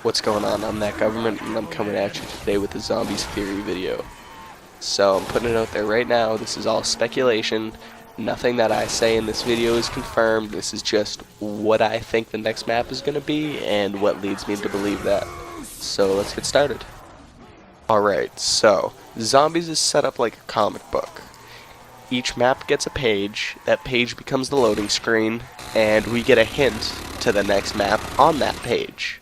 What's going on? I'm that and I'm coming at you today with a zombies theory video. So I'm putting it out there right now. This is all speculation. Nothing that I say in this video is confirmed. This is just what I think the next map is going to be and what leads me to believe that. So let's get started. Alright, so zombies is set up like a comic book. Each map gets a page, that page becomes the loading screen, and we get a hint to the next map on that page.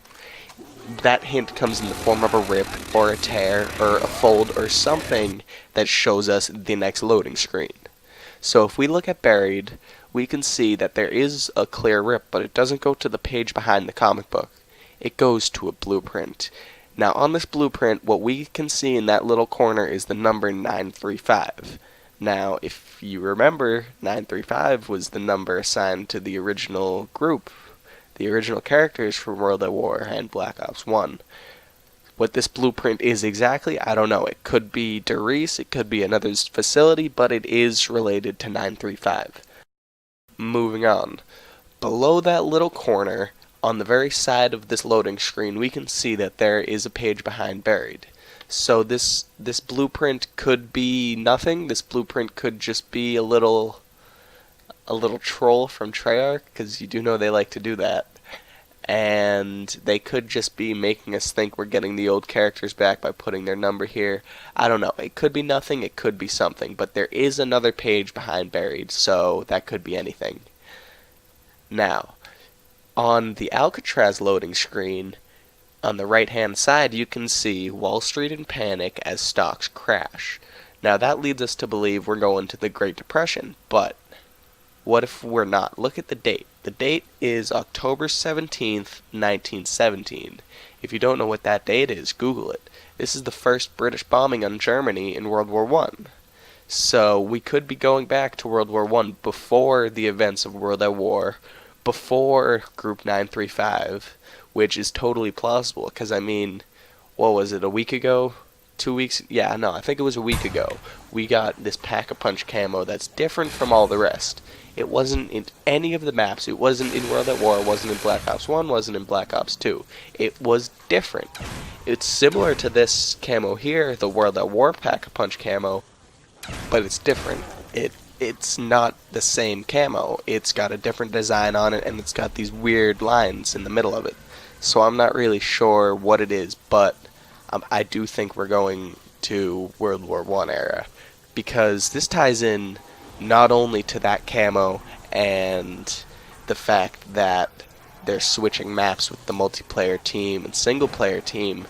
That hint comes in the form of a rip, or a tear, or a fold, or something that shows us the next loading screen. So if we look at Buried, we can see that there is a clear rip, but it doesn't go to the page behind the comic book. It goes to a blueprint. Now on this blueprint, what we can see in that little corner is the number 935. Now, if you remember, 935 was the number assigned to the original group, the original characters from World at War and Black Ops 1. What this blueprint is exactly, I don't know. It could be Derice, it could be another facility, but it is related to 935. Moving on. Below that little corner, on the very side of this loading screen, we can see that there is a page behind Buried. So this blueprint could be nothing. This blueprint could just be a little troll from Treyarch, because you do know they like to do that. And they could just be making us think we're getting the old characters back by putting their number here. I don't know. It could be nothing, it could be something. But there is another page behind Buried, so that could be anything. Now, on the Alcatraz loading screen, on the right hand side, you can see Wall Street in panic as stocks crash. Now that leads us to believe we're going to the Great Depression, but what if we're not? Look at the date. The date is October 17th, 1917. If you don't know what that date is, Google it. This is the first British bombing on Germany in World War I. So we could be going back to World War I before the events of World at War, before Group 935, which is totally plausible, because I mean, what was it, a week ago? 2 weeks? Yeah, no, I think it was a week ago. We got this Pack-a-Punch camo that's different from all the rest. It wasn't in any of the maps. It wasn't in World at War. It wasn't in Black Ops 1. Wasn't in Black Ops 2. It was different. It's similar to this camo here, the World at War Pack-a-Punch camo, but it's different. It's not the same camo. It's got a different design on it, and it's got these weird lines in the middle of it. So I'm not really sure what it is, but I do think we're going to World War I era, because this ties in not only to that camo and the fact that they're switching maps with the multiplayer team and single player team,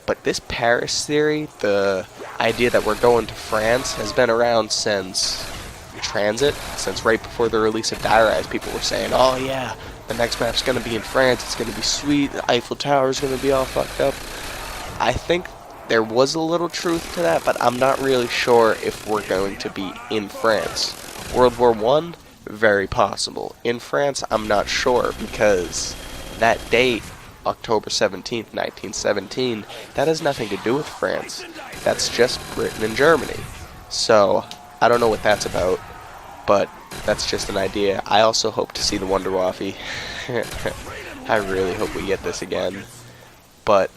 but this Paris theory, the idea that we're going to France, has been around since Transit, since right before the release of Die Rise. People were saying, oh yeah, the next map's going to be in France, it's going to be sweet, the Eiffel Tower is going to be all fucked up. I think there was a little truth to that, but I'm not really sure if we're going to be in France. World War I? Very possible. In France, I'm not sure, because that date, October 17th, 1917, that has nothing to do with France. That's just Britain and Germany. So, I don't know what that's about, but that's just an idea. I also hope to see the Wonder Waffy. I really hope we get this again. But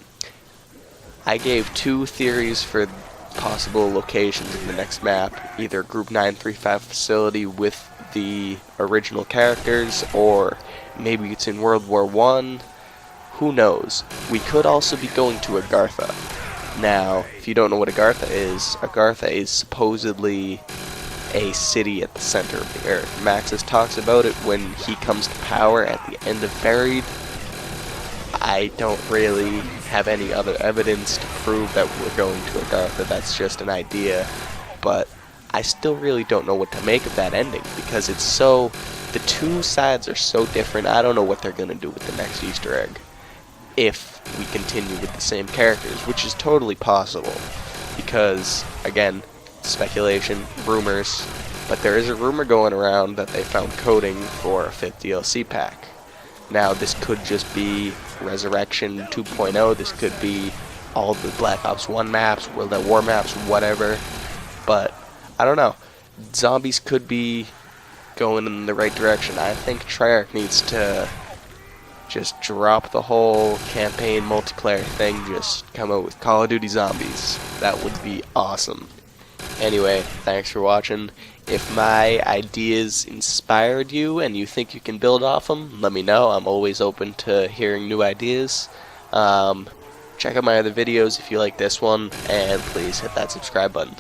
I gave two theories for possible locations in the next map. Either Group 935 facility with the original characters, or maybe it's in World War I. Who knows? We could also be going to Agartha. Now, if you don't know what Agartha is supposedly a city at the center of the earth. Maxis talks about it when he comes to power at the end of Buried. I don't really have any other evidence to prove that we're going to Agartha. That's just an idea. But I still really don't know what to make of that ending, because it's so, the two sides are so different. I don't know what they're going to do with the next Easter egg, if we continue with the same characters, which is totally possible, because, again, speculation, rumors, but there is a rumor going around that they found coding for a 5th DLC pack. Now, this could just be Resurrection 2.0, this could be all the Black Ops 1 maps, World at War maps, whatever, but I don't know. Zombies could be going in the right direction. I think Treyarch needs to just drop the whole campaign multiplayer thing, just come out with Call of Duty Zombies. That would be awesome. Anyway, thanks for watching. If my ideas inspired you and you think you can build off them, let me know. I'm always open to hearing new ideas. Check out my other videos if you like this one, and please hit that subscribe button.